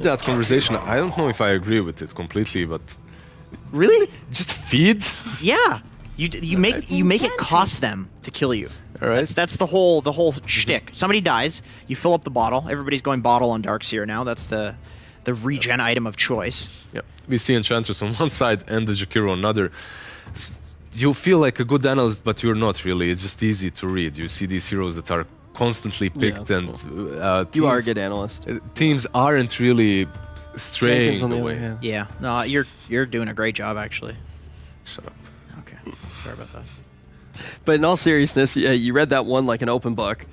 That conversation, I don't know if I agree with it completely, but Really? just feed. Yeah. You make it cost them to kill you. All right. That's the whole shtick. Somebody dies, you fill up the bottle. Everybody's going bottle on Darkseer now. That's the regen item of choice. Yeah, we see Enchantress on one side and the Jakiro on another. You feel like a good analyst, but you're not really. It's just easy to read. You see these heroes that are constantly picked, and teams, you are a good analyst. Teams aren't really straying on the away. other hand. Yeah. No, you're doing a great job actually. Shut up. Okay. Sorry about that. But in all seriousness, you read that one like an open book.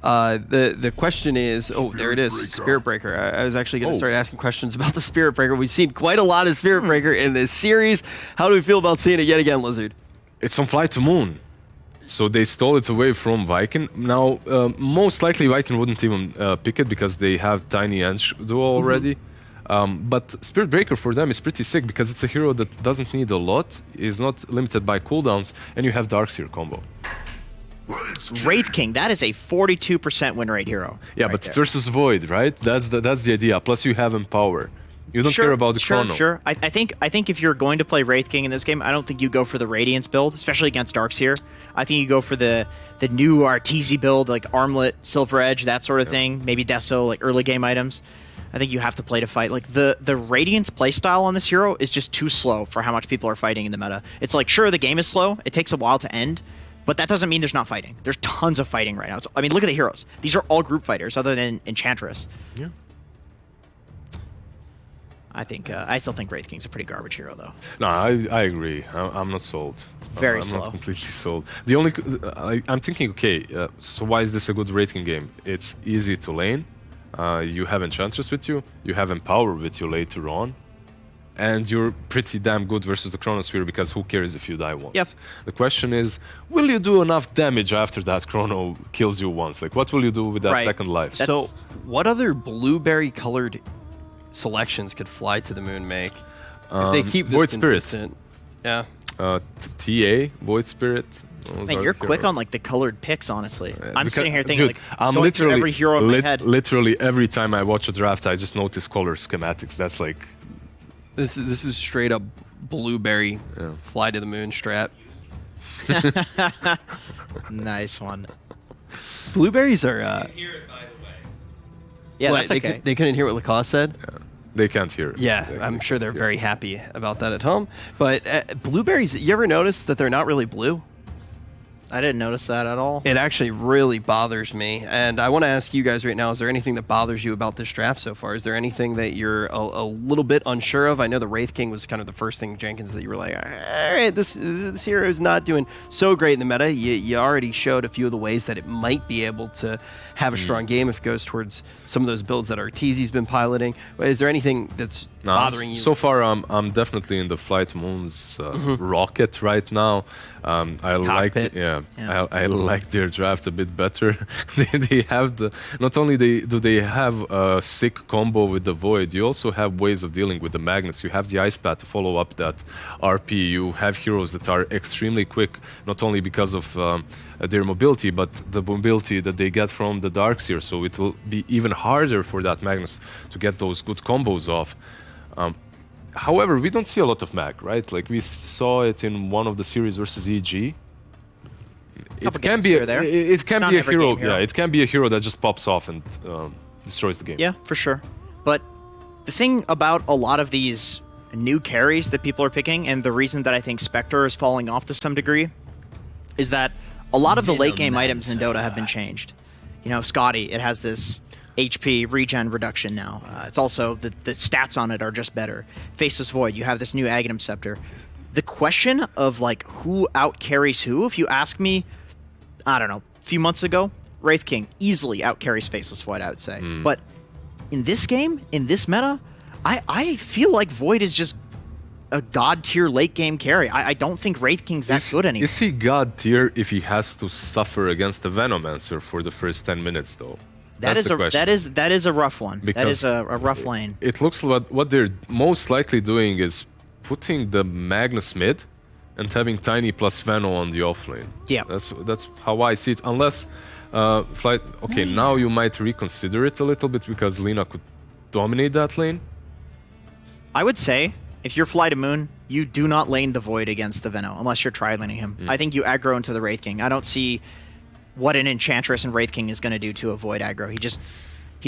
The question is, there it is, Spirit Breaker. I was actually going to start asking questions about the Spirit Breaker. We've seen quite a lot of Spirit Breaker in this series. How do we feel about seeing it yet again, Lizard? It's on FlyToMoon. So they stole it away from Viking. Now, most likely Viking wouldn't even pick it because they have Tiny and Duo already. But Spirit Breaker for them is pretty sick because it's a hero that doesn't need a lot, is not limited by cooldowns, and you have Darkseer combo. Wraith King, that is a 42% win rate hero. Yeah, but it's versus Void, right? That's the idea. Plus you have Empower. You don't care about the chrono. Sure. I think if you're going to play Wraith King in this game, I don't think you go for the Radiance build, especially against Darkseer. I think you go for the new Arteezy build, like Armlet, Silver Edge, that sort of thing. Maybe Deso, like early game items. I think you have to play to fight. Like the Radiance playstyle on this hero is just too slow for how much people are fighting in the meta. It's like, sure, the game is slow. It takes a while to end. But that doesn't mean there's not fighting. There's tons of fighting right now. I mean, look at the heroes. These are all group fighters other than Enchantress. Yeah. I still think Wraith King's a pretty garbage hero, though. No, I agree. I'm not sold. Very I'm slow. not completely sold. The only I'm thinking, okay, so why is this a good rating game? It's easy to lane. You have Enchantress with you. You have Empower with you later on. And you're pretty damn good versus the Chronosphere because who cares if you die once? Yep. The question is, will you do enough damage after that Chrono kills you once? Like, what will you do with that second life? So, what other blueberry-colored selections could FlyToMoon make if they keep this Void consistent? Spirit. Yeah. TA, Void Spirit. Man, you're quick on like the colored picks, honestly. I'm sitting here thinking, dude, like, I'm going through every hero in my head. Literally every time I watch a draft, I just notice color schematics. That's like... This is straight up blueberry FlyToMoon strat. Nice one. Blueberries are... Hear it, by the way. Yeah, what, that's okay. They couldn't hear what Lacoste said? They can't hear it. Yeah, I'm sure they're very happy about that at home. But blueberries, you ever notice that they're not really blue? I didn't notice that at all. It actually really bothers me. And I want to ask you guys right now, is there anything that bothers you about this draft so far? Is there anything that you're a little bit unsure of? I know the Wraith King was kind of the first thing, Jenkins, that you were like, all right, this hero is not doing so great in the meta. You already showed a few of the ways that it might be able to have a strong game if it goes towards some of those builds that Arteezy's been piloting. Is there anything that's bothering you? So far, I'm definitely in the FlyToMoon's rocket right now. I like their draft a bit better. they have not only do they have a sick combo with the Void, you also have ways of dealing with the Magnus. You have the Ice Path to follow up that RP. You have heroes that are extremely quick, not only because of their mobility, but the mobility that they get from the Darkseer. So it will be even harder for that Magnus to get those good combos off. However, we don't see a lot of Mag, right? Like we saw it in one of the series versus EG. It can be a hero. Yeah, it can be a hero that just pops off and destroys the game. Yeah, for sure. But the thing about a lot of these new carries that people are picking, and the reason that I think Spectre is falling off to some degree, is that a lot of the late game items in Dota have been changed. You know, Scotty, it has this HP regen reduction now. It's also the stats on it are just better. Faceless Void, you have this new Aghanim Scepter. The question of like who out carries who, if you ask me, I don't know, a few months ago, Wraith King easily out carries Faceless Void, I would say. But in this game, in this meta, I feel like Void is just a god tier late game carry. I don't think Wraith King's that good anymore. Is he god tier if he has to suffer against the Venomancer for the first 10 minutes though? That is a rough one. That is a rough lane. It looks like what they're most likely doing is putting the Magnus mid and having Tiny plus Veno on the off lane. Yeah. That's how I see it. Unless now you might reconsider it a little bit because Lina could dominate that lane? I would say, if you're FlyToMoon, you do not lane the Void against the Veno, unless you're tri-laning him. I think you aggro into the Wraith King. I don't see what an Enchantress and Wraith King is going to do to avoid aggro. He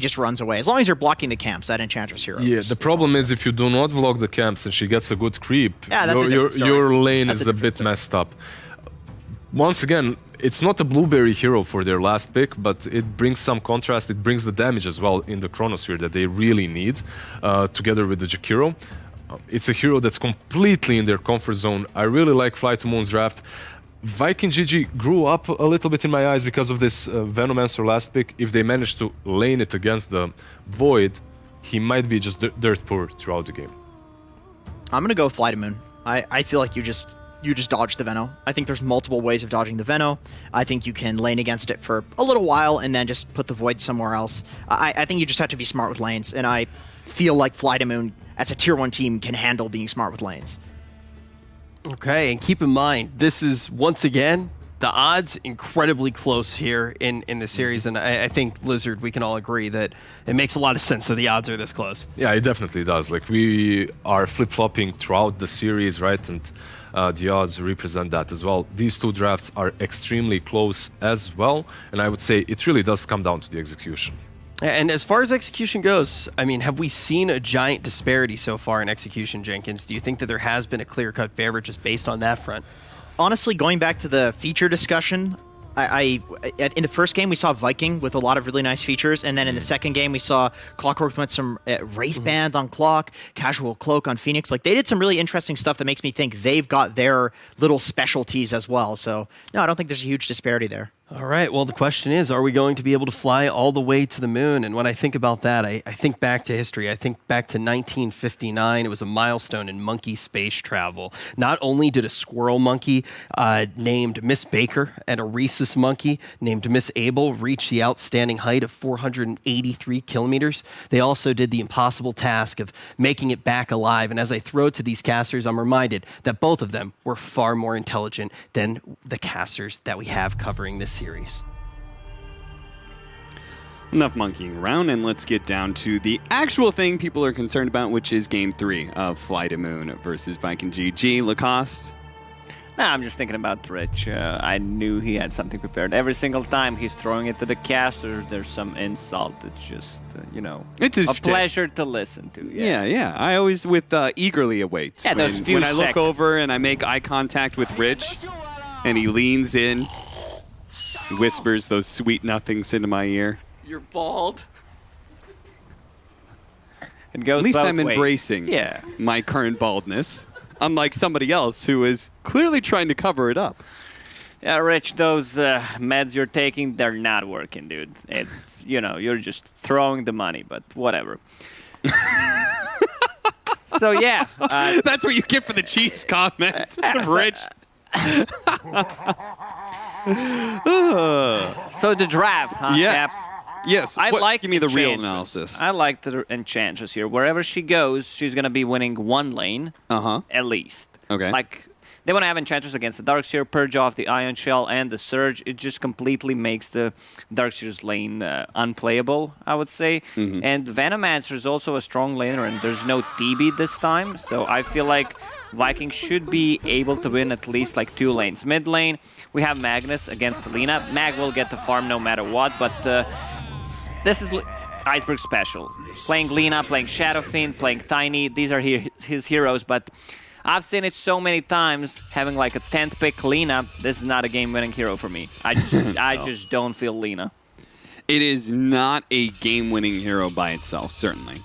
just runs away. As long as you're blocking the camps, that Enchantress hero. Yeah, the problem is if you do not block the camps and she gets a good creep, your lane is a bit messed up. Once again, it's not a blueberry hero for their last pick, but it brings some contrast. It brings the damage as well in the Chronosphere that they really need, together with the Jakiro. It's a hero that's completely in their comfort zone. I really like FlyToMoon's draft. Viking GG grew up a little bit in my eyes because of this Venomancer last pick. If they manage to lane it against the Void, he might be just dirt poor throughout the game. I'm going to go with FlyToMoon. I feel like you just dodge the Veno. I think there's multiple ways of dodging the Veno. I think you can lane against it for a little while and then just put the Void somewhere else. I think you just have to be smart with lanes, and I feel like FlyToMoon, as a Tier 1 team, can handle being smart with lanes. Okay, and keep in mind, this is, once again, the odds incredibly close here in the series, and I think, Lizard, we can all agree that it makes a lot of sense that the odds are this close. Yeah, it definitely does. Like, we are flip-flopping throughout the series, right? And the odds represent that as well. These two drafts are extremely close as well, and I would say it really does come down to the execution. And as far as execution goes, I mean, have we seen a giant disparity so far in execution, Jenkins? Do you think that there has been a clear-cut favorite just based on that front? Honestly, going back to the feature discussion, in the first game we saw Viking with a lot of really nice features, and then in the second game we saw Clockwork with some Wraith Band on Clock, Casual Cloak on Phoenix. Like, they did some really interesting stuff that makes me think they've got their little specialties as well. So, no, I don't think there's a huge disparity there. All right, well, the question is, are we going to be able to fly all the way to the moon? And when I think about that, I think back to history. I think back to 1959. It was a milestone in monkey space travel. Not only did a squirrel monkey named Miss Baker and a rhesus monkey named Miss Abel reach the outstanding height of 483 kilometers, they also did the impossible task of making it back alive. And as I throw to these casters, I'm reminded that both of them were far more intelligent than the casters that we have covering this series. Enough monkeying around, and let's get down to the actual thing people are concerned about, which is Game 3 of FlyToMoon versus Viking GG. Lacoste? Nah, I'm just thinking about Rich. I knew he had something prepared. Every single time he's throwing it to the casters, there's some insult. It's just, it's a pleasure to listen to. Yeah. I always eagerly await. Yeah, those few when I look seconds. over and I make eye contact with Rich, and he leans in, he whispers those sweet nothings into my ear. You're bald. It goes At least both I'm ways. embracing my current baldness, unlike somebody else who is clearly trying to cover it up. Yeah, Rich, those meds you're taking, they're not working, dude. It's, you're just throwing the money, but whatever. So, yeah. That's what you get for the cheese comment, Rich. So the draft, huh? Yes. Cap? Yes. Give me the real analysis. I like the Enchantress here. Wherever she goes, she's going to be winning one lane, at least. Okay. Like, they want to have Enchantress against the Darkseer, purge off the Ion Shell and the Surge. It just completely makes the Darkseer's lane unplayable, I would say. And Venomancer is also a strong laner, and there's no TB this time. So I feel like Vikings should be able to win at least like 2 lanes. Mid lane, we have Magnus against Lina. Mag will get the farm no matter what, but this is Iceberg special. Playing Lina, playing Shadow Fiend, playing Tiny, these are his heroes, but I've seen it so many times, having like a 10th pick Lina, this is not a game-winning hero for me. I just don't feel Lina. It is not a game-winning hero by itself, certainly.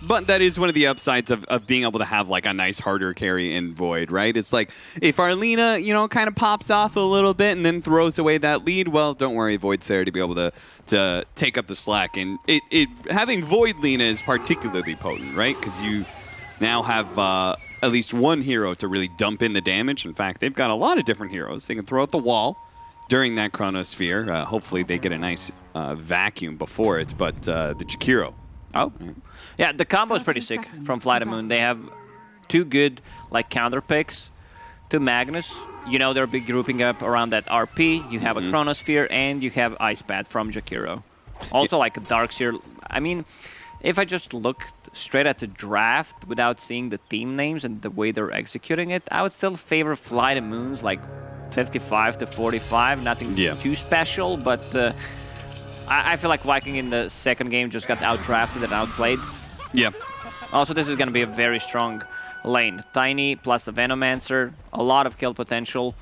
But that is one of the upsides of being able to have like a nice harder carry in Void, right? It's like if Arlena, kind of pops off a little bit and then throws away that lead, well, don't worry, Void's there to be able to take up the slack. And having Void Lina is particularly potent, right? Because you now have at least one hero to really dump in the damage. In fact, they've got a lot of different heroes. They can throw out the wall during that Chronosphere. Hopefully they get a nice vacuum before it, but the Jakiro. Oh. Yeah, the combo is pretty sick from FlyToMoon. They have 2 good counter picks to Magnus. They'll be grouping up around that RP. You have a Chronosphere and you have Ice Pad from Jakiro. Also like a Darkseer. I mean, if I just look straight at the draft without seeing the team names and the way they're executing it, I would still favor FlyToMoon's like 55 to 45. Nothing too special, but I feel like Viking in the second game just got outdrafted and outplayed. Yeah. Also, this is going to be a very strong lane. Tiny plus a Venomancer, a lot of kill potential.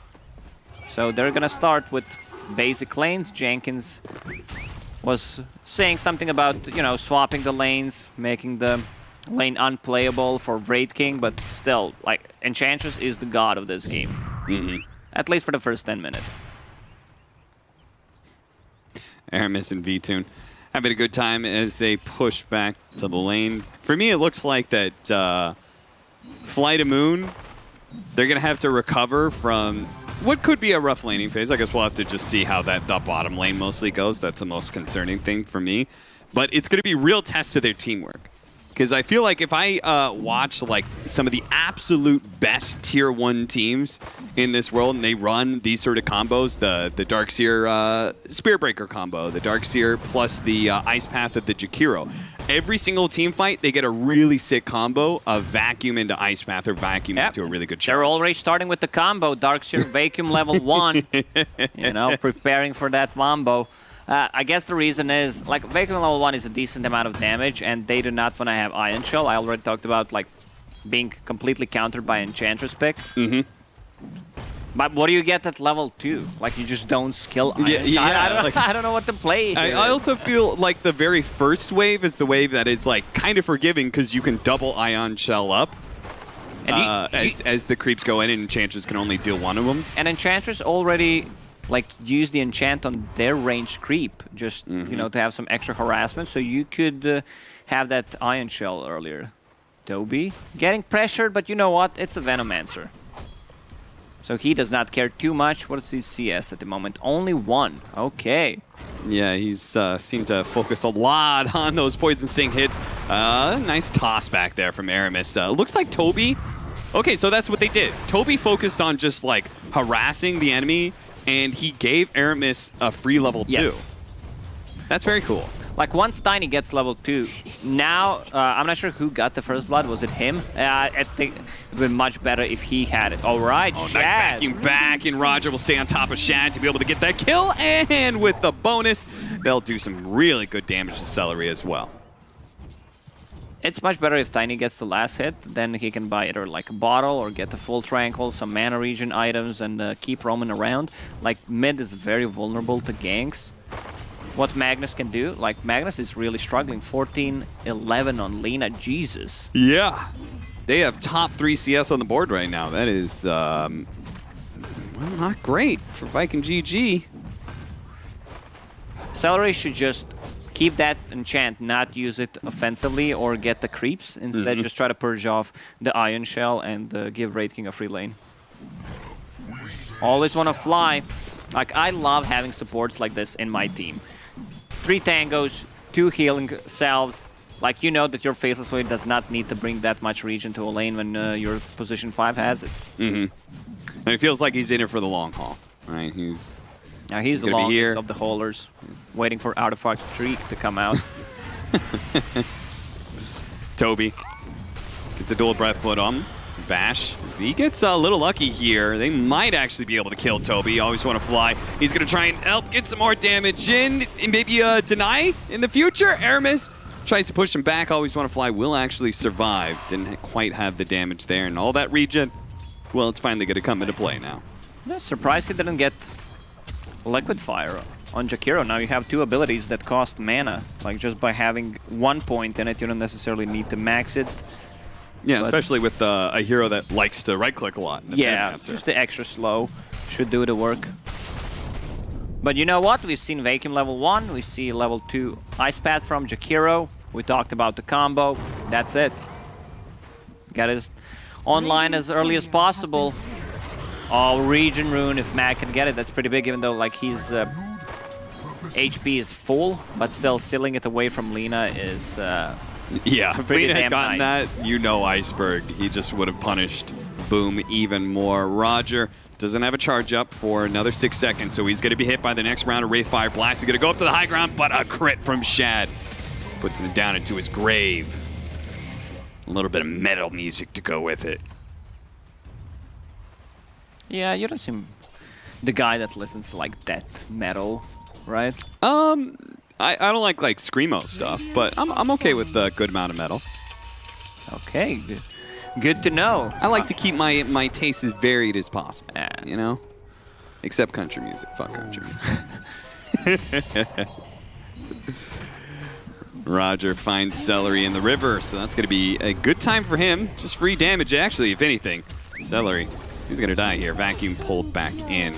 So they're going to start with basic lanes. Jenkins was saying something about, you know, swapping the lanes, making the lane unplayable for Wraith King, but still, like, Enchantress is the god of this game. At least for the first 10 minutes. Aramis and VTune having a good time as they push back to the lane. For me, it looks like that FlyToMoon, they're going to have to recover from what could be a rough laning phase. I guess we'll have to just see how that bottom lane mostly goes. That's the most concerning thing for me. But it's going to be a real test to their teamwork. Because I feel like if I watch like some of the absolute best tier 1 teams in this world and they run these sort of combos, the Darkseer Spearbreaker combo, the Darkseer plus the Ice Path of the Jakiro, every single team fight, they get a really sick combo of Vacuum into Ice Path or Vacuum into a really good shot. They're already starting with the combo, Darkseer Vacuum level 1, you know, preparing for that Mambo. I guess the reason is, like, Vacuum level 1 is a decent amount of damage, and they do not want to have Ion Shell. I already talked about, like, being completely countered by Enchantress pick. But what do you get at level 2? Like, you just don't skill Ion Shell? I don't know what to play here. I also feel like the very first wave is the wave that is, like, kind of forgiving because you can double Ion Shell up. As the creeps go in, and Enchantress can only deal one of them. And Enchantress already, like, use the enchant on their ranged creep, just, you know, to have some extra harassment. So you could have that Ion Shell earlier. Toby getting pressured, but you know what? It's a Venomancer. So he does not care too much. What is his CS at the moment? Only 1. Okay. Yeah, he's seemed to focus a lot on those Poison Sting hits. Nice toss back there from Aramis. Looks like Toby... Okay, so that's what they did. Toby focused on just, like, harassing the enemy, and he gave Aramis a free level 2. Yes. That's very cool. Like, once Tiny gets level 2, now, I'm not sure who got the first blood. Was it him? I think it would have been much better if he had it. All right, Shad. Nice vacuum back, and Roger will stay on top of Shad to be able to get that kill, and with the bonus, they'll do some really good damage to Celery as well. It's much better if Tiny gets the last hit, then he can buy either like a bottle or get the full tranquil, some mana regen items, and keep roaming around. Like, mid is very vulnerable to ganks. What Magnus can do, like, Magnus is really struggling. 14-11 on Lina, Jesus. Yeah. They have top 3 CS on the board right now. That is, well, not great for Viking GG. Celery should just keep that enchant, not use it offensively or get the creeps. Instead, just try to purge off the Ion Shell and give Wraith King a free lane. Always want to fly. Like, I love having supports like this in my team. 3 tangos, 2 healing selves. Like, you know that your Faceless Void does not need to bring that much regen to a lane when your position 5 has it. And it feels like he's in it for the long haul, right? He's the longest of the haulers, waiting for Artifact Streak to come out. Toby gets a dual breath put on. Bash. He gets a little lucky here. They might actually be able to kill Toby. Always want to fly. He's going to try and help get some more damage in. And maybe deny in the future. Aramis tries to push him back. Always want to fly. Will actually survive. Didn't quite have the damage there. And all that regen, well, it's finally going to come into play now. Yeah, surprised he didn't get Liquid Fire on Jakiro. Now you have 2 abilities that cost mana. Like, just by having 1 point in it, you don't necessarily need to max it. Yeah, especially with a hero that likes to right-click a lot. Yeah, just the extra slow should do the work. But you know what? We've seen Vacuum level 1. We see level 2 Ice Path from Jakiro. We talked about the combo. That's it. Get it online as early as possible. Oh, Regen Rune, if Mag can get it, that's pretty big, even though, like, his HP is full, but still stealing it away from Lina is... yeah, if Lina had gotten that, you know Iceberg. He just would have punished Boom even more. Roger doesn't have a charge up for another 6 seconds, so he's going to be hit by the next round of Wraithfire Blast. He's going to go up to the high ground, but a crit from Shad. Puts him down into his grave. A little bit of metal music to go with it. Yeah, you don't seem the guy that listens to like death metal, right? I don't like screamo stuff, but I'm okay with a good amount of metal. Okay, good to know. I like to keep my taste as varied as possible, you know? Except country music. Fuck country music. Roger finds Celery in the river, so that's going to be a good time for him. Just free damage, actually, if anything. Celery, he's going to die here. Vacuum pulled back in.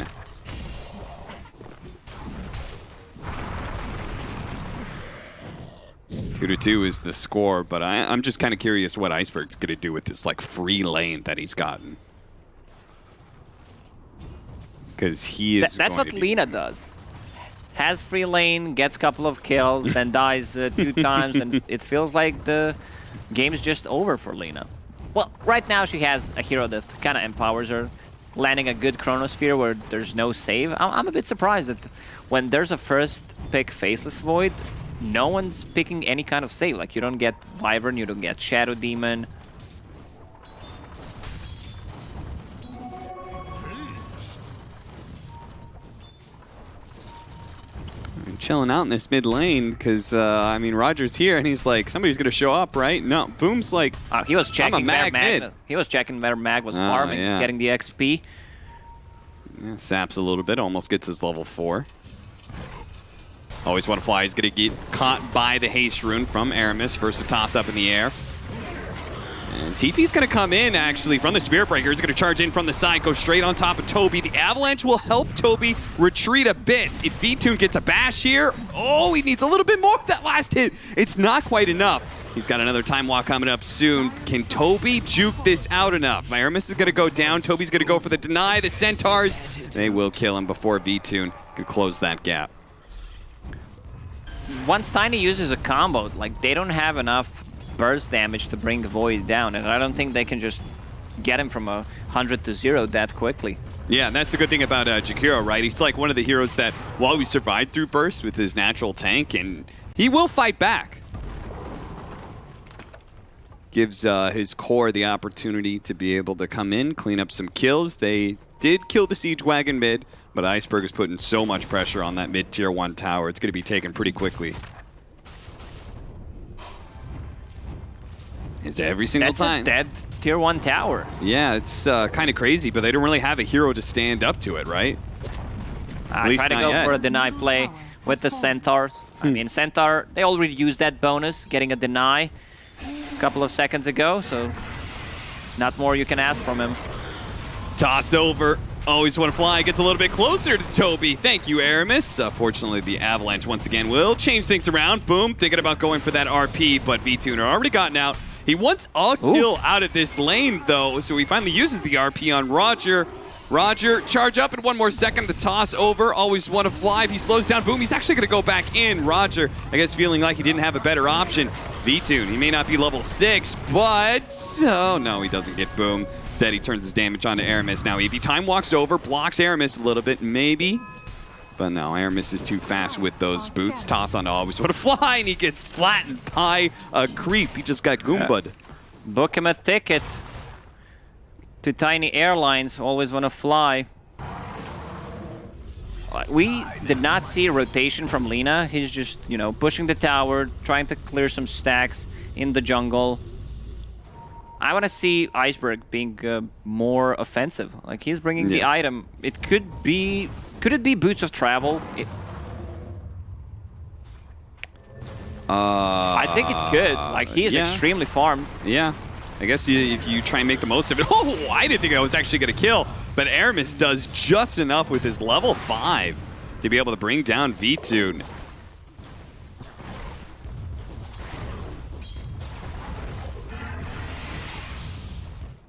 Two to two is the score, but I'm just kind of curious what Iceberg's going to do with this free lane that he's gotten. Because he is. That's what Lina does. Has free lane, gets a couple of kills, then dies 2 times, and it feels like the game's just over for Lina. Well, right now she has a hero that kind of empowers her, landing a good Chronosphere where there's no save. I'm a bit surprised that when there's a first pick Faceless Void, no one's picking any kind of save. Like, you don't get Wyvern, you don't get Shadow Demon. Chilling out in this mid lane because, I mean, Roger's here and he's like, somebody's going to show up, right? No, Boom's like, he was checking where Mag He was checking where Mag was farming, getting the XP. Yeah, saps a little bit, almost gets his level 4. Always want to fly. He's going to get caught by the haste rune from Aramis. First a toss up in the air. And TP's going to come in, actually, from the Spirit Breaker. He's going to charge in from the side, go straight on top of Toby. The Avalanche will help Toby retreat a bit. If V-Tune gets a bash here, oh, he needs a little bit more of that last hit. It's not quite enough. He's got another Time Walk coming up soon. Can Toby juke this out enough? Aramis is going to go down. Toby's going to go for the deny. The Centaurs, they will kill him before V-Tune can close that gap. Once Tiny uses a combo, like, they don't have enough burst damage to bring Void down, and I don't think they can just get him from 100 to 0 that quickly. Yeah, and that's the good thing about Jakiro, right? He's like one of the heroes that will always survive through burst with his natural tank, and he will fight back. Gives his core the opportunity to be able to come in, clean up some kills. They did kill the Siege Wagon mid, but Iceberg is putting so much pressure on that mid tier 1 tower. It's going to be taken pretty quickly. It's every single time. That's a dead tier 1 tower. Yeah, it's kind of crazy, but they don't really have a hero to stand up to it, right? I try to go for a deny play with the Centaurs. I mean, Centaur, they already used that bonus, getting a deny a couple of seconds ago, so not more you can ask from him. Toss over. Always want to fly. Gets a little bit closer to Toby. Thank you, Aramis. Fortunately, the Avalanche once again will change things around. Boom. Thinking about going for that RP, but V-Tuner already gotten out. He wants a kill out of this lane, though, so he finally uses the RP on Roger. Roger, charge up in 1 more second. The toss over. Always want to fly. If he slows down, boom, he's actually going to go back in. Roger, I guess, feeling like he didn't have a better option. V-Tune, he may not be level 6, but... oh, no, he doesn't get boom. Instead, he turns his damage onto Aramis. Now, if he time walks over, blocks Aramis a little bit, maybe. But no, Aramis is too fast with those boots. Toss on Always Want to Fly, and he gets flattened by a creep. He just got Goomba'd. Book him a ticket to Tiny Airlines. Always Want to Fly. We did not see a rotation from Lina. He's just, you know, pushing the tower, trying to clear some stacks in the jungle. I want to see Iceberg being more offensive. Like, he's bringing the item. It could be... could it be Boots of Travel? I think it could. Like, he is extremely farmed. Yeah. I guess if you try and make the most of it. Oh, I didn't think I was actually going to kill. But Aramis does just enough with his level 5 to be able to bring down V-Tune.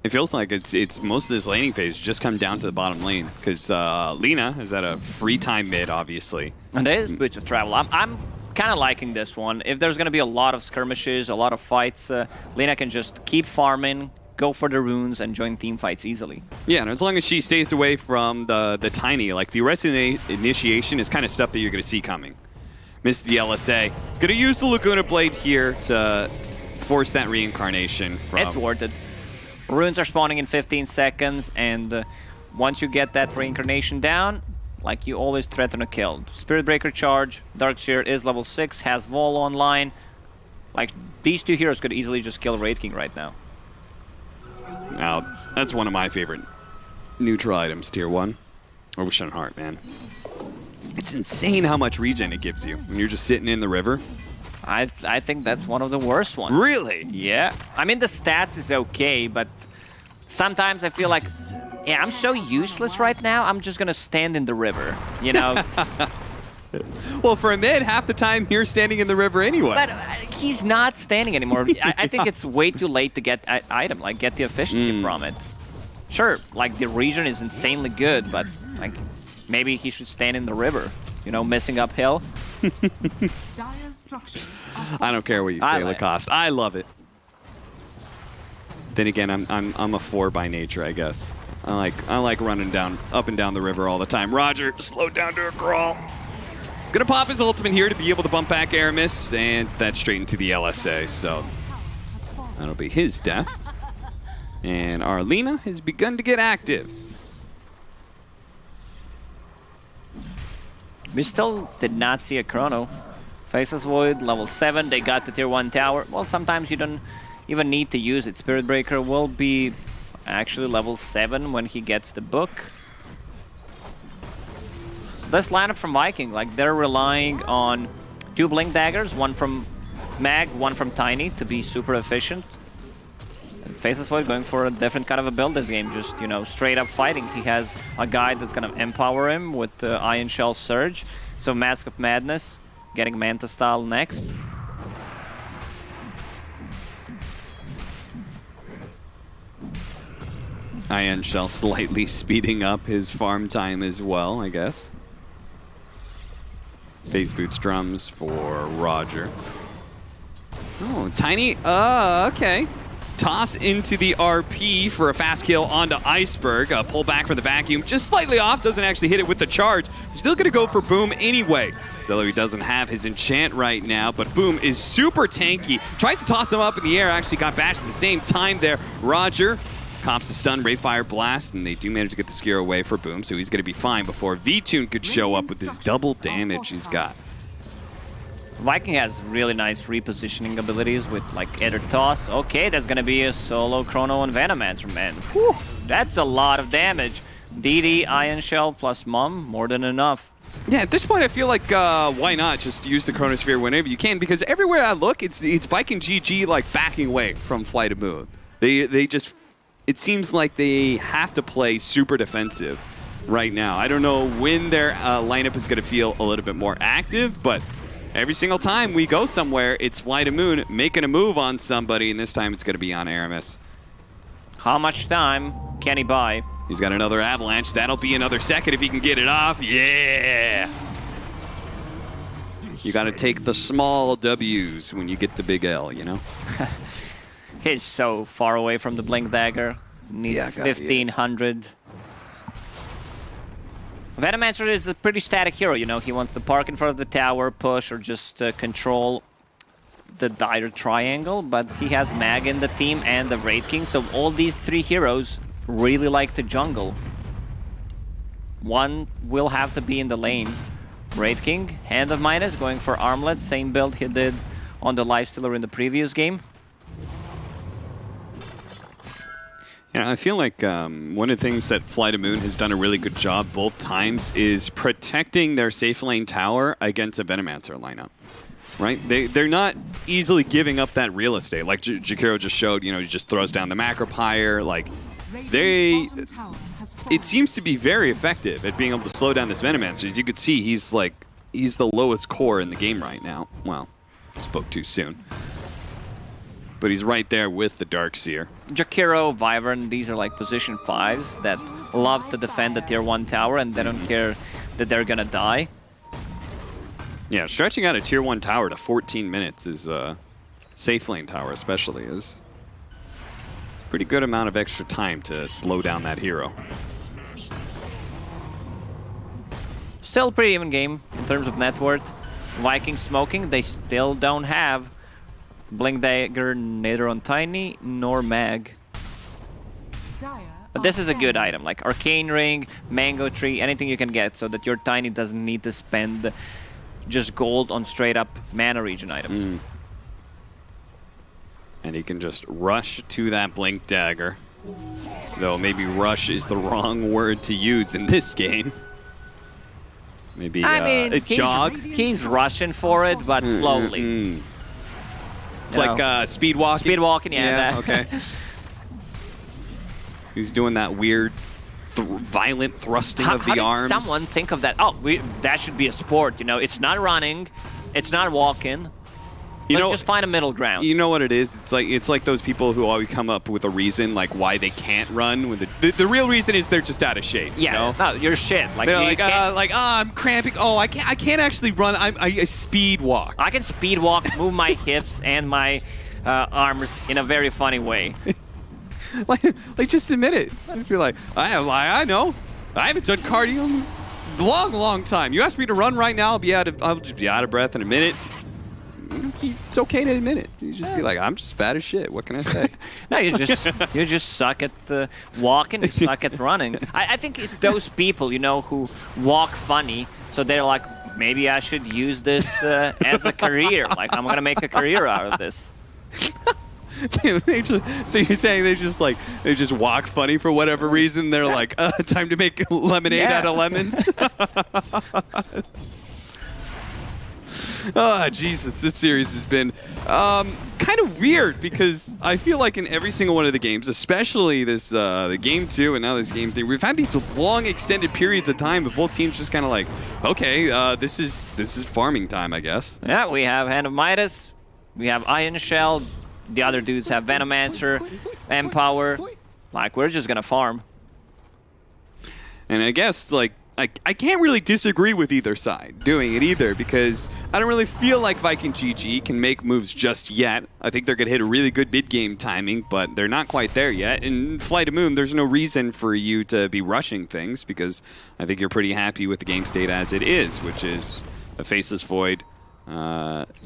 It feels like it's most of this laning phase just come down to the bottom lane because Lina is at a free time mid, obviously. And there is Boots of Travel. I'm kind of liking this one. If there's going to be a lot of skirmishes, a lot of fights, Lina can just keep farming, go for the runes, and join team fights easily. Yeah, and as long as she stays away from the Tiny, like the arrested initiation is kind of stuff that you're going to see coming. Misses the LSA. He's going to use the Laguna Blade here to force that reincarnation from... It's worth it. Runes are spawning in 15 seconds, and once you get that reincarnation down, like you always threaten a kill. Spirit Breaker charge, Darkseer is level 6, has Vol online. Like, these two heroes could easily just kill Wraith King right now. Now, that's one of my favorite neutral items, tier 1. Ocean Heart, man. It's insane how much regen it gives you when you're just sitting in the river. I think that's one of the worst ones. Really? Yeah. I mean, the stats is okay, but sometimes I feel like, yeah, I'm so useless right now, I'm just gonna stand in the river, you know? Well, for a mid, half the time you're standing in the river anyway. But he's not standing anymore. I think it's way too late to get an item, like get the efficiency from it. Sure, like the regen is insanely good, but like maybe he should stand in the river, you know, messing uphill. I don't care what you say, Lacoste. I love it. Then again, I'm a 4 by nature, I guess. I like running up and down the river all the time. Roger, slow down to a crawl. He's gonna pop his ultimate here to be able to bump back Aramis, and that's straight into the LSA. So that'll be his death. And Arlena has begun to get active. We still did not see a Chrono. Faceless Void, level 7, they got the tier 1 tower. Well, sometimes you don't even need to use it. Spirit Breaker will be actually level 7 when he gets the book. This lineup from Viking, like they're relying on 2 Blink Daggers, one from Mag, one from Tiny to be super efficient. And Faceless Void going for a different kind of a build this game, just, you know, straight up fighting. He has a guide that's gonna empower him with the Ion Shell Surge. So Mask of Madness, getting Manta style next. Ion Shell slightly speeding up his farm time as well, I guess. Phase Boots Drums for Roger. Oh, Tiny, okay. Toss into the RP for a fast kill onto Iceberg. Pull back for the vacuum. Just slightly off, doesn't actually hit it with the charge. Still gonna go for Boom anyway. Still, he doesn't have his enchant right now, but Boom is super tanky. Tries to toss him up in the air, actually got bashed at the same time there. Roger comps a stun, Rayfire Blast, and they do manage to get the Skier away for Boom, so he's gonna be fine before VTune could show up with his double damage he's got. Viking has really nice repositioning abilities with like Ether Toss. Okay, that's gonna be a solo Chrono and Venomancer, man. Whew, that's a lot of damage. DD, Ion Shell plus Mum, more than enough. Yeah, at this point I feel like why not just use the Chronosphere whenever you can, because everywhere I look, it's Viking GG like backing away from FlyToMoon. They just, it seems like they have to play super defensive right now. I don't know when their lineup is gonna feel a little bit more active, but every single time we go somewhere, it's FlyToMoon making a move on somebody, and this time it's going to be on Aramis. How much time can he buy? He's got another Avalanche. That'll be another second if he can get it off. Yeah! You got to take the small W's when you get the big L, you know? He's so far away from the Blink Dagger. Needs 1500. Venomancer is a pretty static hero, you know, he wants to park in front of the tower, push, or just control the dire triangle, but he has Mag in the team and the Wraith King, so all these 3 heroes really like to jungle. One will have to be in the lane. Wraith King, Hand of Midas, going for Armlet, same build he did on the Lifestealer in the previous game. Yeah, I feel like one of the things that FlyToMoon has done a really good job both times is protecting their safe lane tower against a Venomancer lineup, right? They're not easily giving up that real estate. Like Jakiro just showed, you know, he just throws down the Macro Pyre. Like, it seems to be very effective at being able to slow down this Venomancer. As you can see, he's the lowest core in the game right now. Well, spoke too soon. But he's right there with the Darkseer. Jakiro, Wyvern, these are like position 5s that love to defend the tier 1 tower and they don't care that they're gonna die. Yeah, stretching out a tier 1 tower to 14 minutes is safe lane tower especially is a pretty good amount of extra time to slow down that hero. Still a pretty even game in terms of net worth. Vikings smoking. They still don't have Blink Dagger neither on Tiny nor Mag. But this is a good item, like Arcane Ring, Mango Tree, anything you can get so that your Tiny doesn't need to spend just gold on straight up mana regen items. And he can just rush to that Blink Dagger. Though maybe rush is the wrong word to use in this game. Maybe I mean, jog? He's rushing for it, but slowly. It's like speed walking? Speed walking, yeah. Okay. He's doing that weird, violent thrusting of the arms. How did someone think of that? Oh, that should be a sport, you know? It's not running, it's not walking. Let's just find a middle ground. You know what it is? It's like those people who always come up with a reason like why they can't run. When the real reason is they're just out of shape. Yeah, you know? No, you're shit. Like, they're I'm cramping. Oh, I can't actually run. I speed walk. I can speed walk, move my hips and my arms in a very funny way. like just admit it. Just be like, I know. I haven't done cardio in a long time. You ask me to run right now, I'll just be out of breath in a minute. It's okay to admit it. You just be like, I'm just fat as shit. What can I say? No, you just suck at walking. You suck at running. I think it's those people, you know, who walk funny. So they're like, maybe I should use this as a career. Like, I'm gonna make a career out of this. So you're saying they just walk funny for whatever reason? They're like, time to make lemonade out of lemons. Oh, Jesus, this series has been kind of weird because I feel like in every single one of the games, especially this the game 2 and now this game 3, we've had these long extended periods of time of both teams just kind of like, okay, this is farming time, I guess. Yeah, we have Hand of Midas, we have Iron Shell, the other dudes have Venomancer, Empower. Like, we're just gonna farm. And I guess, like, I can't really disagree with either side doing it either because I don't really feel like Viking GG can make moves just yet. I think they're going to hit a really good mid-game timing, but they're not quite there yet. In FlyToMoon, there's no reason for you to be rushing things because I think you're pretty happy with the game state as it is, which is a Faceless Void,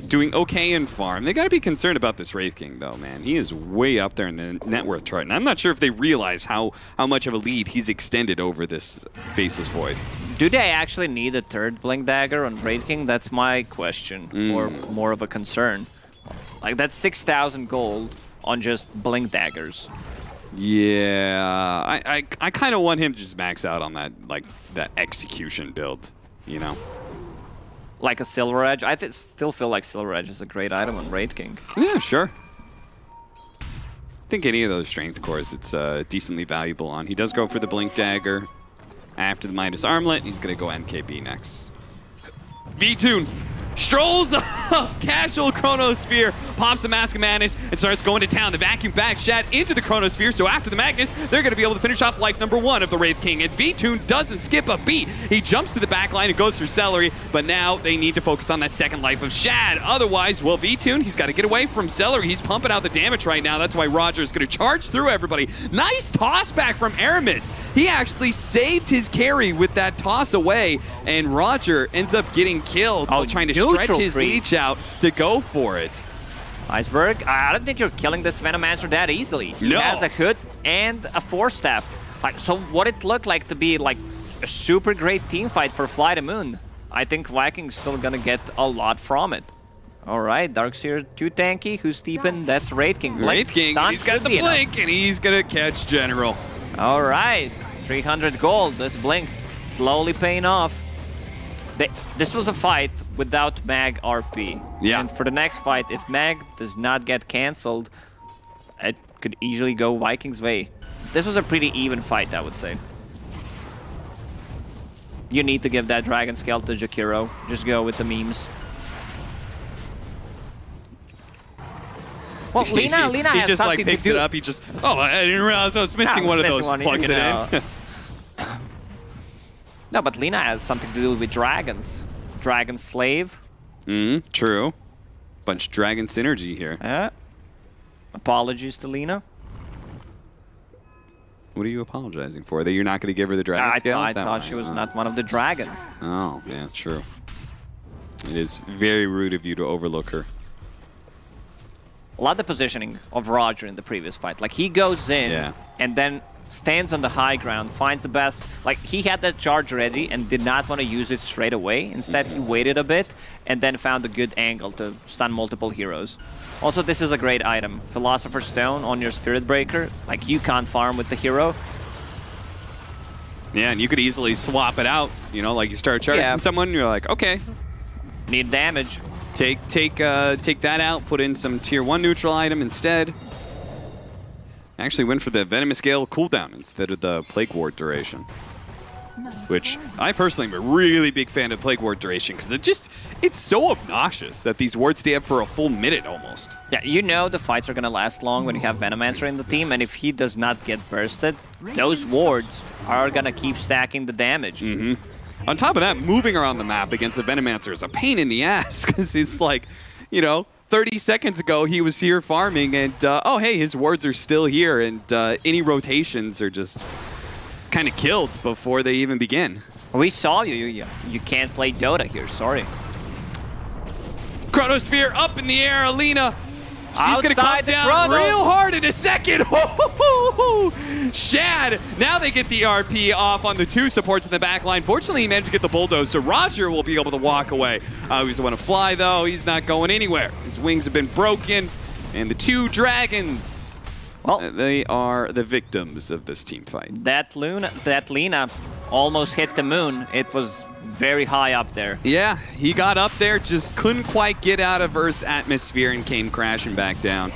doing okay in farm. They got to be concerned about this Wraith King, though, man. He is way up there in the net worth chart, and I'm not sure if they realize how much of a lead he's extended over this Faceless Void. Do they actually need a third Blink Dagger on Wraith King? That's my question, or more of a concern. Like, that's 6,000 gold on just Blink Daggers. Yeah, I kind of want him to just max out on that, like, that execution build, you know? Like a Silver Edge? I still feel like Silver Edge is a great item on Wraith King. Yeah, sure. I think any of those strength cores, it's decently valuable on. He does go for the Blink Dagger after the Midas Armlet. He's going to go MKB next. V-Tune strolls up, casual Chronosphere, pops the Mask of Madness, and starts going to town. The vacuum back Shad into the Chronosphere, so after the Magnus, they're going to be able to finish off life number 1 of the Wraith King, and V-Tune doesn't skip a beat. He jumps to the back line and goes for Celery, but now they need to focus on that second life of Shad. Otherwise, well, V-Tune, he's got to get away from Celery. He's pumping out the damage right now. That's why Roger is going to charge through everybody. Nice toss back from Aramis. He actually saved his carry with that toss away, and Roger ends up getting killed while trying to stretch his leech out to go for it. Iceberg, I don't think you're killing this Venomancer that easily. He has a hood and a Force Staff. Like, so what it looked like to be like a super great team fight for FlyToMoon. I think Viking's still gonna get a lot from it. All right, Darkseer too tanky. Who's deeping? That's Wraith King. Wraith King, he's got the blink, and he's gonna catch General. All right, 300 gold. This blink slowly paying off. This was a fight without Mag RP. Yeah. And for the next fight, if Mag does not get cancelled, it could easily go Vikings' way. This was a pretty even fight, I would say. You need to give that Dragon Scale to Jakiro. Just go with the memes. Well, Lina he has just something like picks to do. it up. He just, I didn't realize I was missing one of those. Plug it in. No, but Lina has something to do with dragons. Dragon Slave. True. Bunch of dragon synergy here. Apologies to Lina. What are you apologizing for? That you're not going to give her the dragon scale? I thought she was not one of the dragons. Oh, yeah, true. It is very rude of you to overlook her. I love the positioning of Roger in the previous fight. Like, he goes in and then stands on the high ground, finds the best. Like, he had that charge ready and did not want to use it straight away. Instead, he waited a bit and then found a good angle to stun multiple heroes. Also, this is a great item. Philosopher's Stone on your Spirit Breaker. Like, you can't farm with the hero. Yeah, and you could easily swap it out. You know, like you start charging someone, you're like, okay. Need damage. Take that out, put in some tier 1 neutral item instead. Actually went for the Venomous Gale cooldown instead of the Plague Ward duration. Which I personally am a really big fan of Plague Ward duration because it's so obnoxious that these wards stay up for a full minute almost. Yeah, you know the fights are going to last long when you have Venomancer in the team, and if he does not get bursted, those wards are going to keep stacking the damage. On top of that, moving around the map against the Venomancer is a pain in the ass because it's like, you know, 30 seconds ago he was here farming and, oh hey, his wards are still here and any rotations are just kind of killed before they even begin. We saw you can't play Dota here, sorry. Chronosphere up in the air, Alina. She's going to come down Chrono. real hard in a second. Shad, now they get the RP off on the 2 supports in the back line. Fortunately, he managed to get the bulldoze, so Roger will be able to walk away. He's the one to fly, though. He's not going anywhere. His wings have been broken, and the 2 dragons, well, they are the victims of this team fight. That Lina almost hit the moon. It was very high up there. Yeah, he got up there, just couldn't quite get out of Earth's atmosphere and came crashing back down.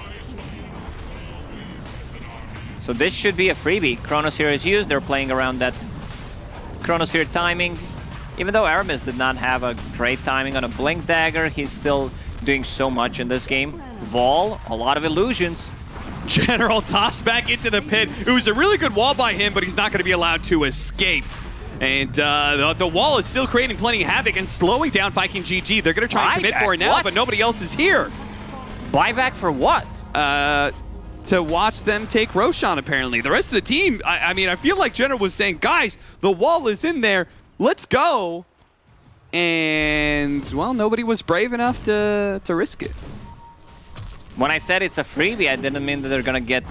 So this should be a freebie. Chronosphere is used. They're playing around that Chronosphere timing. Even though Aramis did not have a great timing on a Blink Dagger, he's still doing so much in this game. Vol, a lot of illusions. General tossed back into the pit. It was a really good wall by him, but he's not going to be allowed to escape. And the wall is still creating plenty of havoc and slowing down Viking GG. They're going to try and commit for it now, but nobody else is here. Buyback for what? To watch them take Roshan, apparently. The rest of the team, I mean, I feel like General was saying, guys, the wall is in there. Let's go. And, well, nobody was brave enough to risk it. When I said it's a freebie, I didn't mean that they're going to get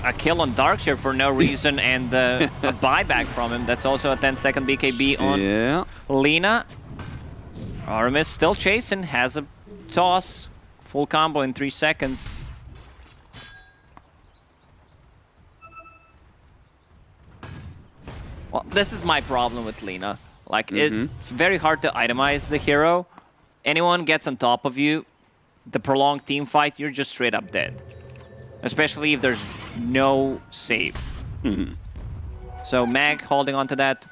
a kill on Darkseer for no reason and a buyback from him. That's also a 10-second BKB on Lina. Aramis still chasing, has a toss. Full combo in 3 seconds. Well, this is my problem with Lina. Like, it's very hard to itemize the hero. Anyone gets on top of you, the prolonged team fight, you're just straight up dead. Especially if there's no save. So Mag holding on to that.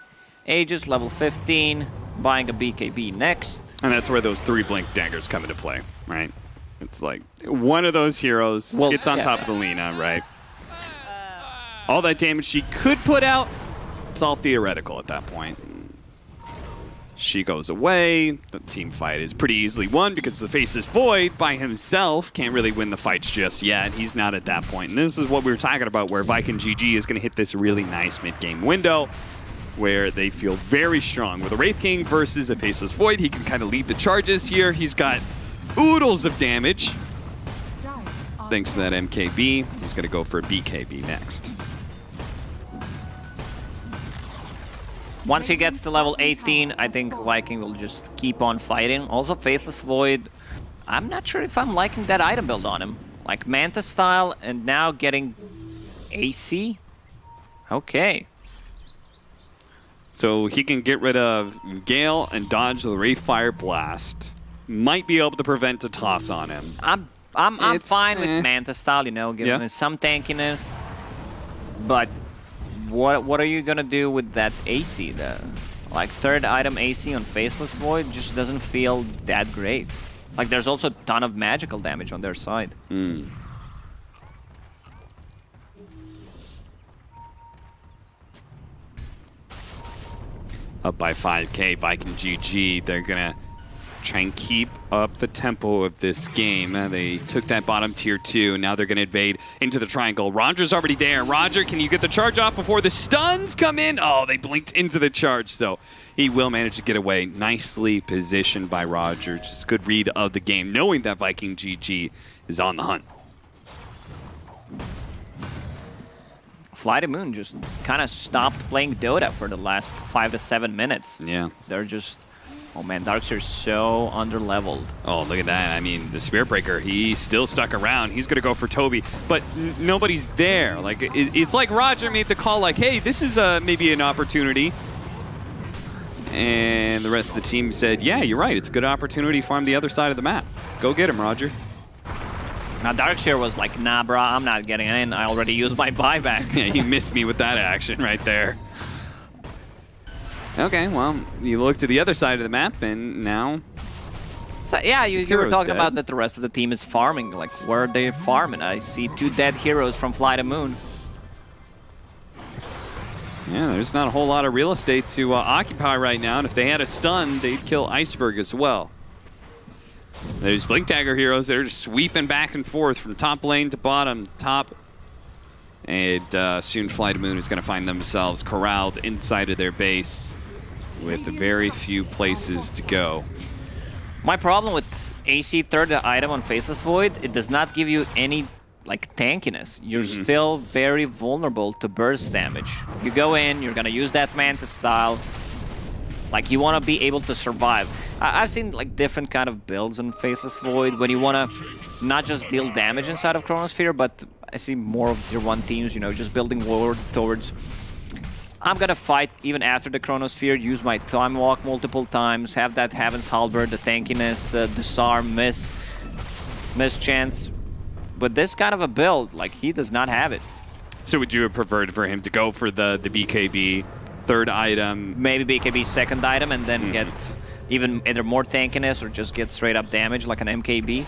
Aegis, level 15, buying a BKB next. And that's where those 3 Blink Daggers come into play, right? It's like one of those heroes gets on top of the Lina, right? All that damage she could put out, it's all theoretical at that point. She goes away. The team fight is pretty easily won because the Faceless Void by himself can't really win the fights just yet. He's not at that point. And this is what we were talking about, where Viking GG is going to hit this really nice mid-game window where they feel very strong. With a Wraith King versus a Faceless Void, he can kind of lead the charges here. He's got oodles of damage. Thanks to that MKB. He's going to go for a BKB next. Once he gets to level 18, I think Viking will just keep on fighting. Also, Faceless Void, I'm not sure if I'm liking that item build on him. Like Manta style, and now getting AC? Okay. So he can get rid of Gale and dodge the Wraithfire Blast. Might be able to prevent a toss on him. I'm fine with Manta style, you know, giving him some tankiness. But what are you gonna do with that AC? Like 3rd item AC on Faceless Void just doesn't feel that great. Like there's also a ton of magical damage on their side. Up by 5k, Viking GG. They're gonna try and keep up the tempo of this game. They took that bottom tier 2. Now they're going to invade into the triangle. Roger's already there. Roger, can you get the charge off before the stuns come in? Oh, they blinked into the charge, so he will manage to get away. Nicely positioned by Roger. Just good read of the game, knowing that Viking GG is on the hunt. FlyToMoon just kind of stopped playing Dota for the last 5 to 7 minutes. Yeah. They're just... Oh man, Darkseer's so underleveled. Oh, look at that. I mean, the Spirit Breaker, he's still stuck around. He's going to go for Toby, but nobody's there. Like, it's like Roger made the call like, hey, this is maybe an opportunity. And the rest of the team said, yeah, you're right. It's a good opportunity. Farm the other side of the map. Go get him, Roger. Now Darkseer was like, nah, bro, I'm not getting in. I already used my buyback. Yeah, he missed me with that action right there. Okay, well, you look to the other side of the map, and now... So, yeah, you were talking about that the rest of the team is farming. Like, where are they farming? I see 2 dead heroes from FlyToMoon. Yeah, there's not a whole lot of real estate to occupy right now, and if they had a stun, they'd kill Iceberg as well. There's Blink Dagger heroes that are just sweeping back and forth from top lane to bottom, top. And soon FlyToMoon is going to find themselves corralled inside of their base with very few places to go. My problem with AC third item on Faceless Void, it does not give you any like tankiness. You're still very vulnerable to burst damage. You go in, you're going to use that Mantis style. Like, you want to be able to survive. I've seen like different kind of builds in Faceless Void when you want to not just deal damage inside of Chronosphere, but I see more of tier 1 teams, you know, just building ward towards... I'm gonna fight even after the Chronosphere, use my Time Walk multiple times, have that Heaven's Halberd, the tankiness, disarm, miss chance. But this kind of a build, like, he does not have it. So would you have preferred for him to go for the BKB third item? Maybe BKB second item and then get even either more tankiness or just get straight up damage like an MKB.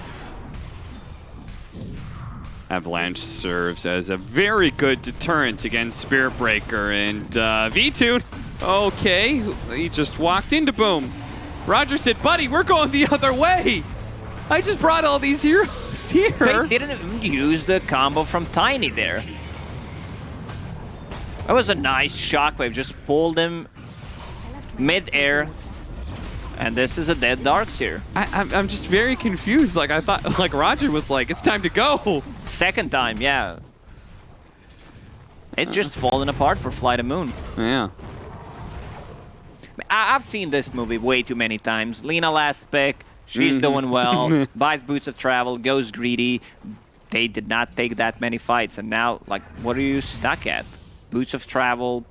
Avalanche serves as a very good deterrent against Spirit Breaker, and V2, okay, he just walked into Boom. Roger said, buddy, we're going the other way. I just brought all these heroes here. They didn't even use the combo from Tiny there. That was a nice shockwave, just pulled him mid-air. And this is a dead Darkseer. I'm just very confused. Like, I thought, like, Roger was like, it's time to go. Second time, yeah. It's just falling apart for FlyToMoon. Yeah. I've seen this movie way too many times. Lina last pick, she's doing well, buys Boots of Travel, goes greedy. They did not take that many fights, and now, like, what are you stuck at? Boots of Travel,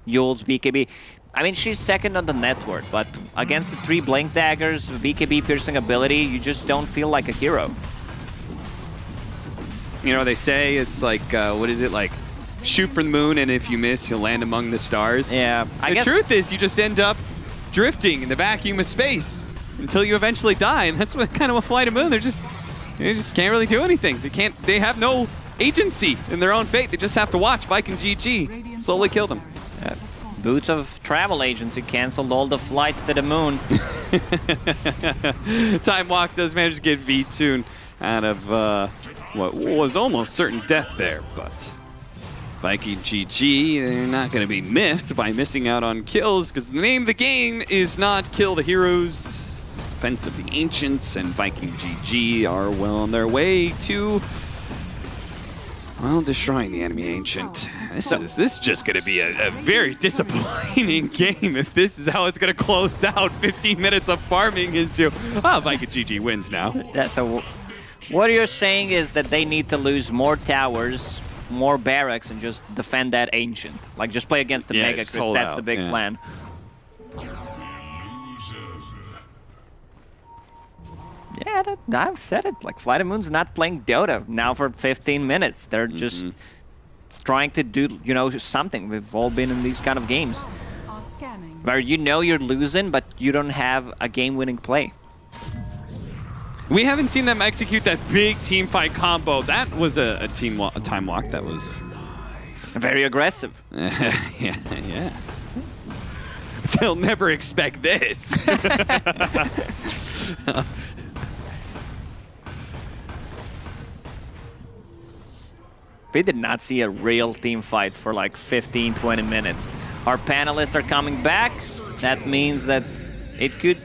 Yules, BKB. I mean, she's second on the net worth, but against the 3 Blink Daggers, BKB piercing ability, you just don't feel like a hero. You know, they say it's like, what is it, like, shoot for the moon, and if you miss, you'll land among the stars. Yeah, I guess... The truth is, you just end up drifting in the vacuum of space until you eventually die, and that's what kind of a FlyToMoon. They just can't really do anything. They have no agency in their own fate. They just have to watch Viking GG slowly kill them. Yeah. Boots of Travel Agency canceled all the flights to the moon. Time Walk does manage to get V2 out of what was almost certain death there, but Viking GG, they're not going to be miffed by missing out on kills, because the name of the game is not kill the heroes. It's Defense of the Ancients, and Viking GG are well on their way to... well, destroying the enemy ancient. This is just going to be a very disappointing game if this is how it's going to close out 15 minutes of farming into... oh, Viking GG wins now. So what you're saying is that they need to lose more towers, more barracks, and just defend that ancient. Like, just play against the Mega Crit. That's the big plan. Yeah, I've said it. Like, FlyToMoon's not playing Dota now for 15 minutes. They're just trying to do, you know, something. We've all been in these kind of games where you know you're losing, but you don't have a game-winning play. We haven't seen them execute that big team fight combo. That was a time walk that was very aggressive. yeah. They'll never expect this. We did not see a real team fight for like 15, 20 minutes. Our panelists are coming back. That means that it could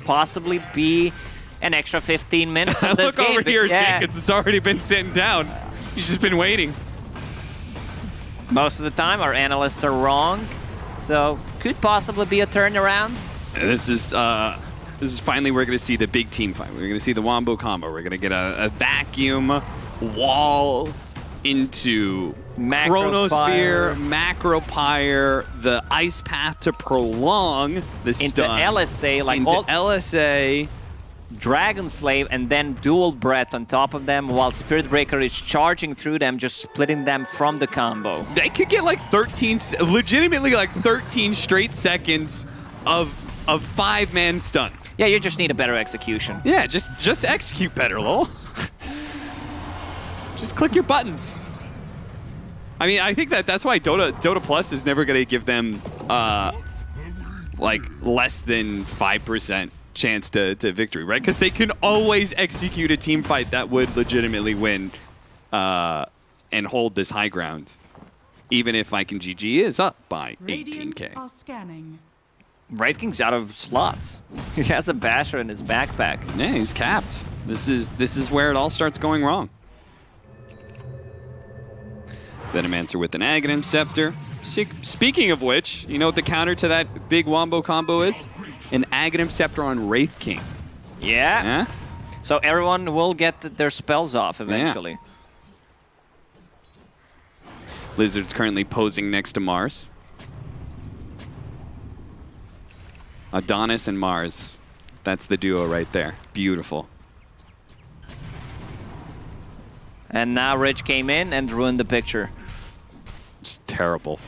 possibly be an extra 15 minutes of this Look game. over here, Yeah. Jenkins has already been sitting down. He's just been waiting. Most of the time, our analysts are wrong. So, could possibly be a turnaround. This is finally we're going to see the big team fight. We're going to see the Wombo combo. We're going to get a vacuum wall into Chronosphere, Macropyre, the Ice Path to prolong the stun. Into LSA, like into all LSA. Dragon Slave and then dual breath on top of them while Spirit Breaker is charging through them, just splitting them from the combo. They could get like 13, legitimately like 13 straight seconds of 5-man stuns. Yeah, you just need a better execution. Yeah, just execute better, lol. Just click your buttons. I mean, I think that's why Dota Plus is never going to give them like less than 5% chance to victory, right? Because they can always execute a team fight that would legitimately win and hold this high ground, even if Viking GG is up by 18k. Are scanning. Wraith King's out of slots. He has a Basher in his backpack. Yeah, he's capped. This is where it all starts going wrong. Venomancer with an Aghanim Scepter. Speaking of which, you know what the counter to that big Wombo combo is? An Aghanim Scepter on Wraith King. Yeah. Yeah? So everyone will get their spells off eventually. Yeah. Lizard's currently posing next to Mars. Adonis and Mars. That's the duo right there. Beautiful. And now Rich came in and ruined the picture. It's terrible.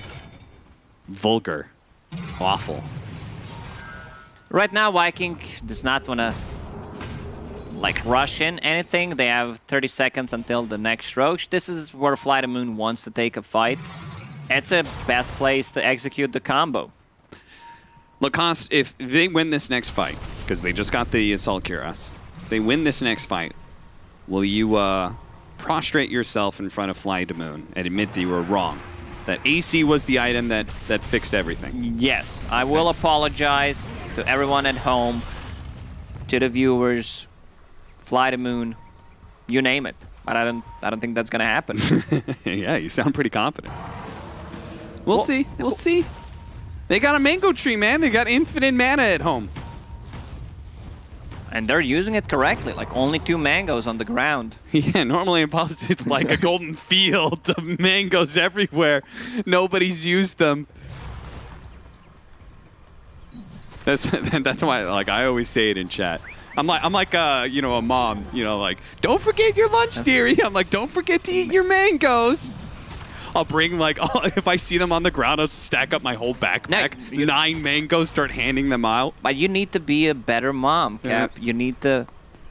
Vulgar. Awful. Right now, Viking does not want to like rush in anything. They have 30 seconds until the next Roach. This is where FlyToMoon wants to take a fight. It's a best place to execute the combo. Lacoste, if they win this next fight, because they just got the Assault Cuirass, if they win this next fight, will you prostrate yourself in front of FlyToMoon and admit that you were wrong? That AC was the item that fixed everything? Yes, I will apologize to everyone at home, to the viewers, FlyToMoon, you name it. But I don't think that's gonna happen. Yeah, you sound pretty confident. We'll see. We'll see. They got a mango tree, man. They got infinite mana at home. And they're using it correctly, like only 2 mangoes on the ground. Yeah, normally in politics it's like a golden field of mangoes everywhere. Nobody's used them. That's why, like, I always say it in chat. I'm like you know, a mom, you know, like, don't forget your lunch, dearie. I'm like, don't forget to eat your mangoes. I'll bring, like, if I see them on the ground, I'll stack up my whole backpack. No, 9 mangoes, start handing them out. But you need to be a better mom, Cap. Yeah. You need to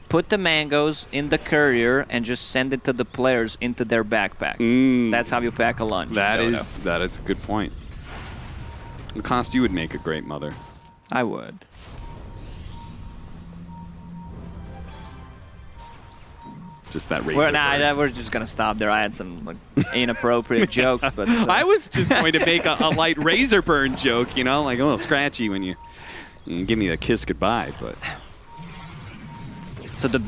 put the mangoes in the courier and just send it to the players into their backpack. That's how you pack a lunch. That is a good point. Lacoste, you would make a great mother. I would. Just that razor. We're just gonna stop there. I had some like, inappropriate jokes, but I was just going to make a light razor burn joke, you know, like a little scratchy when you give me a kiss goodbye, but. So the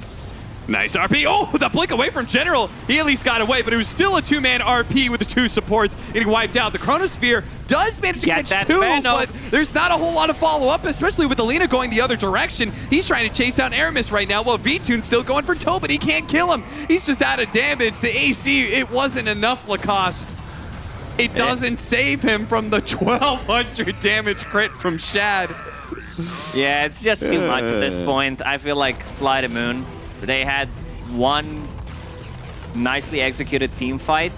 Nice RP. Oh, the blink away from General. He at least got away, but it was still a 2-man RP with the 2 supports getting wiped out. The Chronosphere does manage to catch 2, but there's not a whole lot of follow-up, especially with Alina going the other direction. He's trying to chase down Aramis right now, while V-Tune's still going for Toe, but he can't kill him. He's just out of damage. The AC, it wasn't enough, Lacoste. It doesn't save him from the 1,200 damage crit from Shad. Yeah, it's just too much at this point. I feel like FlyToMoon, they had one nicely executed team fight